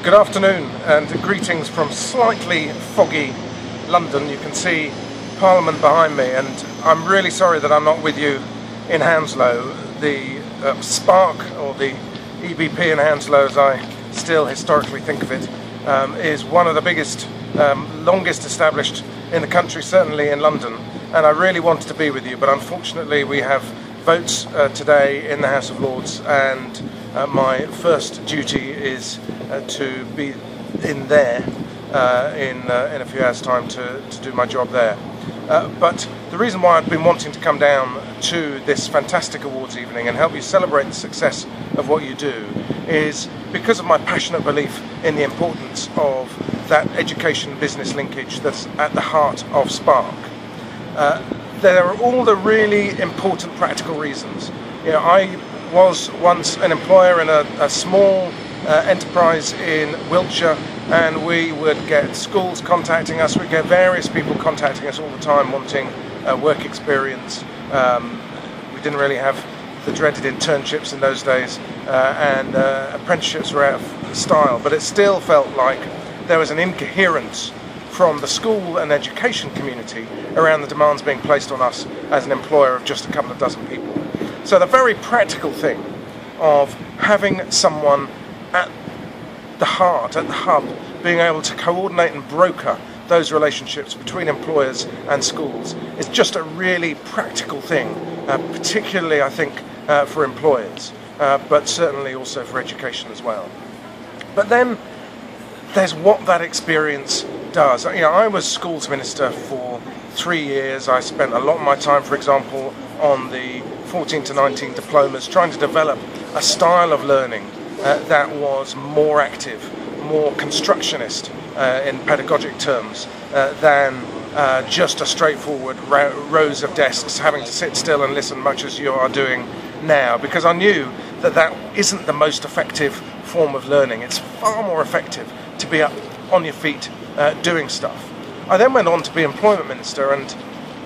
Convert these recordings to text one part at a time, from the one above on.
Good afternoon and greetings from slightly foggy London. You can see Parliament behind me, and I'm really sorry that I'm not with you in Hounslow. The Spark, or the EBP in Hounslow as I still historically think of it, is one of the biggest, longest established in the country, certainly in London, and I really wanted to be with you, but unfortunately we have votes today in the House of Lords, and my first duty is to be in there in a few hours' time to do my job there. But the reason why I've been wanting to come down to this fantastic awards evening and help you celebrate the success of what you do is because of my passionate belief in the importance of that education-business linkage that's at the heart of Spark. There are all the really important practical reasons. You know, I was once an employer in a small enterprise in Wiltshire, and we would get schools contacting us, we'd get various people contacting us all the time wanting work experience. We didn't really have the dreaded internships in those days, and apprenticeships were out of style, but it still felt like there was an incoherence from the school and education community around the demands being placed on us as an employer of just a couple of dozen people. So the very practical thing of having someone at the heart, at the hub, being able to coordinate and broker those relationships between employers and schools is just a really practical thing, particularly I think for employers, but certainly also for education as well. But then there's what that experience does. You know, I was schools minister for 3 years. I spent a lot of my time, for example, on the 14 to 19 diplomas, trying to develop a style of learning that was more active, more constructionist in pedagogic terms than just a straightforward rows of desks having to sit still and listen, much as you are doing now, because I knew that that isn't the most effective form of learning. It's far more effective to be up on your feet doing stuff. I then went on to be employment minister, and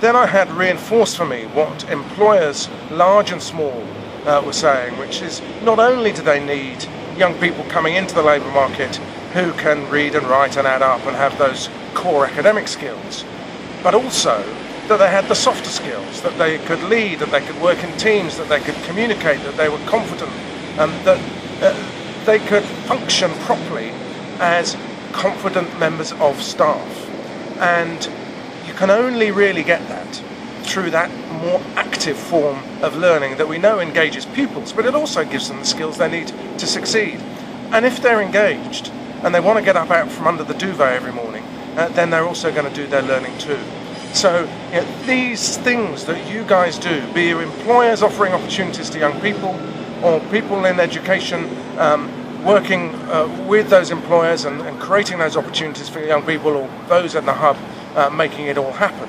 then I had reinforced for me what employers, large and small, were saying, which is not only do they need young people coming into the labour market who can read and write and add up and have those core academic skills, but also that they had the softer skills, that they could lead, that they could work in teams, that they could communicate, that they were confident, that they could function properly as confident members of staff. And you can only really get that through that more active form of learning that we know engages pupils, but it also gives them the skills they need to succeed. And if they're engaged and they want to get up out from under the duvet every morning, then they're also going to do their learning too. So you know, these things that you guys do, be you employers offering opportunities to young people or people in education working with those employers and creating those opportunities for young people, or those at the hub making it all happen,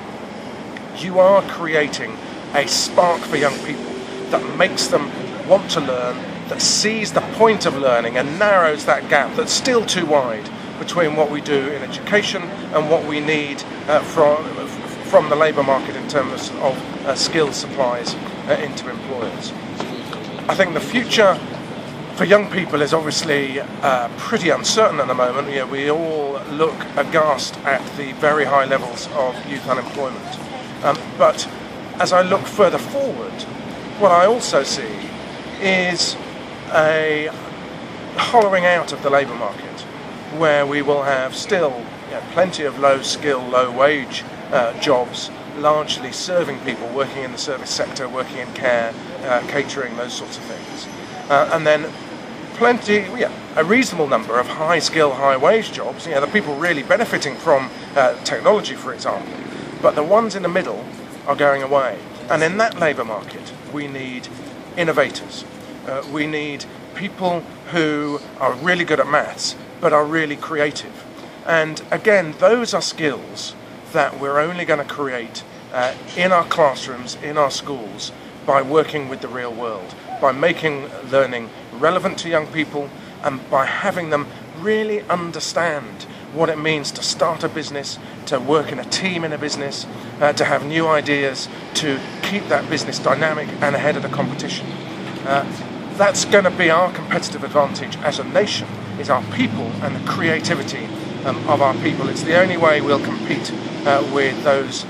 you are creating a spark for young people that makes them want to learn, that sees the point of learning and narrows that gap that's still too wide between what we do in education and what we need from the labour market in terms of skills supplies into employers. I think the future for young people is obviously pretty uncertain at the moment. You know, we all look aghast at the very high levels of youth unemployment. But as I look further forward, what I also see is a hollowing out of the labour market, where we will have still plenty of low skill, low wage jobs, largely serving people, working in the service sector, working in care, catering, those sorts of things. And then a reasonable number of high skill, high wage jobs, the people really benefiting from technology, for example. But the ones in the middle are going away. And in that labour market, we need innovators. We need people who are really good at maths, but are really creative. And again, those are skills that we're only going to create in our classrooms, in our schools, by working with the real world, by making learning relevant to young people, and by having them really understand what it means to start a business, to work in a team in a business, to have new ideas, to keep that business dynamic and ahead of the competition. That's going to be our competitive advantage as a nation is our people and the creativity of our people. It's the only way we'll compete with those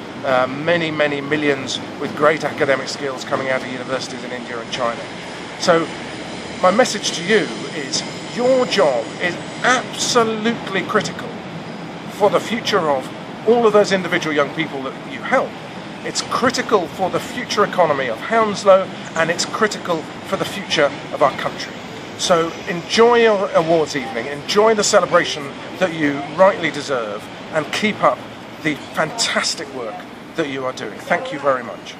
many millions with great academic skills coming out of universities in India and China. So my message to you is your job is absolutely critical for the future of all of those individual young people that you help. It's critical for the future economy of Hounslow, and it's critical for the future of our country. So enjoy your awards evening, enjoy the celebration that you rightly deserve, and keep up the fantastic work that you are doing. Thank you very much.